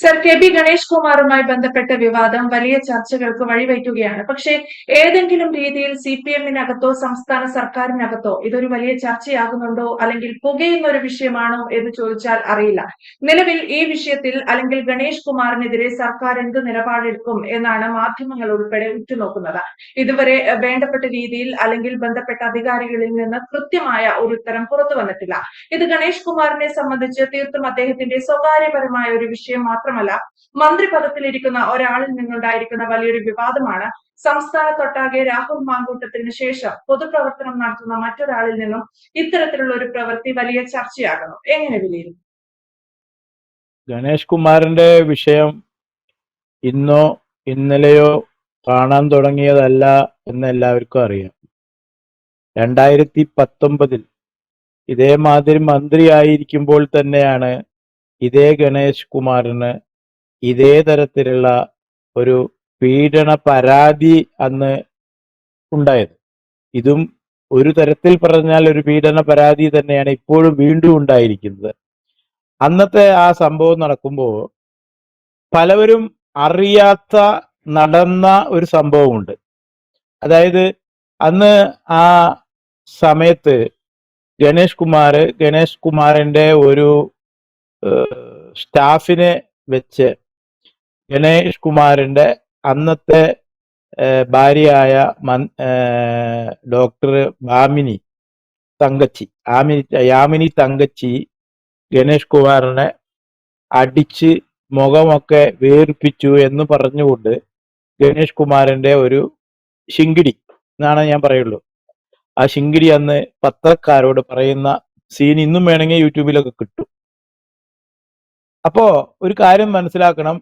Sir K B Ganesh കുമാറുമായി ബന്ധപ്പെട്ട വിവാദം വലിയ ചർച്ചകൾക്ക് വഴിവെക്കുകയാണ്. പക്ഷേ ഏതെങ്കിലും രീതിയിൽ CPM-നകത്തോ സംസ്ഥാന സർക്കാരിനകത്തോ ഇതൊരു വലിയ ചർച്ചയാകുന്നുണ്ടോ, അല്ലെങ്കിൽ പുകയുന്ന ഒരു വിഷയമാണോ എന്ന് ചോദിച്ചാൽ അറിയില്ല. നിലവിൽ ഈ വിഷയത്തിൽ അല്ലെങ്കിൽ ഗണേഷ് കുമാറിനെതിരെ സർക്കാർ എന്ത് നിലപാടെടുക്കും എന്നാണ് മാധ്യമങ്ങൾ ഉൾപ്പെടെ ഉറ്റുനോക്കുന്നത്. ഇതുവരെ വേണ്ടപ്പെട്ട രീതിയിൽ അല്ലെങ്കിൽ ബന്ധപ്പെട്ട അധികാരികളിൽ നിന്ന് കൃത്യമായ ഒരു ഉത്തരം പുറത്തു വന്നിട്ടില്ല. ഇത് ഗണേഷ് കുമാറിനെ സംബന്ധിച്ച് തീർത്തും അദ്ദേഹത്തിന്റെ സ്വകാര്യപരമായ ഒരു വിഷയം മാത്രമല്ല, മന്ത്രിപദത്തിലിരിക്കുന്ന ഒരാളിൽ നിന്നുണ്ടായിരിക്കുന്ന വലിയൊരു വിവാദമാണ്. സംസ്ഥാനത്തൊട്ടാകെ രാഹുൽ മാങ്കൂട്ടത്തിന് ശേഷം പൊതുപ്രവർത്തനം നടത്തുന്ന മറ്റൊരാളിൽ നിന്നും ഇത്തരത്തിലുള്ള ഒരു പ്രവൃത്തി വലിയ ചർച്ചയാകുന്നു. എങ്ങനെ വിലയിരുത്തും? ഗണേഷ് കുമാറിന്റെ വിഷയം ഇന്നോ ഇന്നലെയോ കാണാൻ തുടങ്ങിയതല്ല എന്ന് എല്ലാവർക്കും അറിയാം. 2019 ഇതേമാതിരി മന്ത്രിയായിരിക്കുമ്പോൾ തന്നെയാണ് ഇതേ ഗണേഷ് കുമാറിന് ഇതേ തരത്തിലുള്ള ഒരു പീഡന പരാതി അന്ന് ഉണ്ടായത്. ഇതും ഒരു തരത്തിൽ പറഞ്ഞാൽ ഒരു പീഡന പരാതി തന്നെയാണ് ഇപ്പോഴും വീണ്ടും ഉണ്ടായിരിക്കുന്നത്. അന്നത്തെ ആ സംഭവം നടക്കുമ്പോൾ പലവരും അറിയാത്ത നടന്ന ഒരു സംഭവമുണ്ട്. അതായത് അന്ന് ആ സമയത്ത് ഗണേഷ് കുമാറിന്റെ ഒരു സ്റ്റാഫിനെ വെച്ച് ഗണേഷ് കുമാറിന്റെ അന്നത്തെ ഭാര്യയായ ഡോക്ടർ യാമിനി തങ്കച്ചി ഗണേഷ് കുമാറിനെ അടിച്ച് മുഖമൊക്കെ വേർപ്പിച്ചു എന്ന് പറഞ്ഞുകൊണ്ട് ഗണേഷ് കുമാറിന്റെ ഒരു ശിങ്കിടി എന്നാണ് ഞാൻ പറയുള്ളൂ. ആ ശിങ്കിടി അന്ന് പത്രക്കാരോട് പറയുന്ന സീൻ ഇന്നും വേണമെങ്കിൽ യൂട്യൂബിലൊക്കെ കിട്ടും. അപ്പോ ഒരു കാര്യം മനസ്സിലാക്കണം,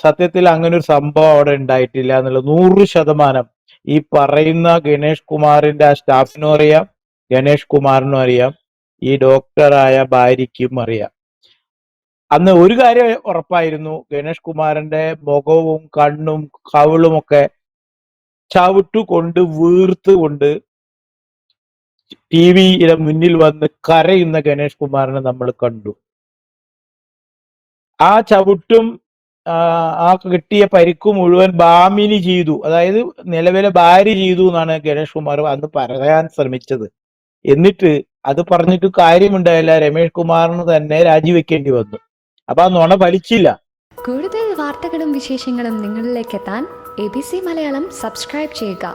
സത്യത്തിൽ അങ്ങനെ ഒരു സംഭവം അവിടെ ഉണ്ടായിട്ടില്ല എന്നുള്ളത് 100% ഈ പറയുന്ന ഗണേഷ് കുമാറിന്റെ ആ സ്റ്റാഫിനും അറിയാം, ഗണേഷ് കുമാറിനും അറിയാം, ഈ ഡോക്ടറായ ഭാര്യയ്ക്കും അറിയാം. അന്ന് ഒരു കാര്യം ഉറപ്പായിരുന്നു, ഗണേഷ് കുമാറിന്റെ മുഖവും കണ്ണും കവിളുമൊക്കെ ചവിട്ടുകൊണ്ട് വീർത്തുകൊണ്ട് TV-യുടെ മുന്നിൽ വന്ന് കരയുന്ന ഗണേഷ് കുമാറിനെ നമ്മൾ കണ്ടു. ആ ചവിട്ടും ആ കിട്ടിയ പരിക്കും മുഴുവൻ ഭാമിനി ചെയ്തു, അതായത് നിലവിലെ ഭാര്യ ചെയ്തു എന്നാണ് ഗണേഷ് കുമാർ അന്ന് പറയാൻ ശ്രമിച്ചത്. എന്നിട്ട് അത് പറഞ്ഞിട്ട് കാര്യമുണ്ടായില്ല, രമേഷ് കുമാറിന് തന്നെ രാജിവെക്കേണ്ടി വന്നു. അപ്പൊ ആ നുണ ഫലിച്ചില്ല. കൂടുതൽ വാർത്തകളും വിശേഷങ്ങളും നിങ്ങളിലേക്ക് എത്താൻ ABC മലയാളം സബ്സ്ക്രൈബ് ചെയ്യുക,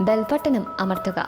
ബെൽബട്ടനും അമർത്തുക.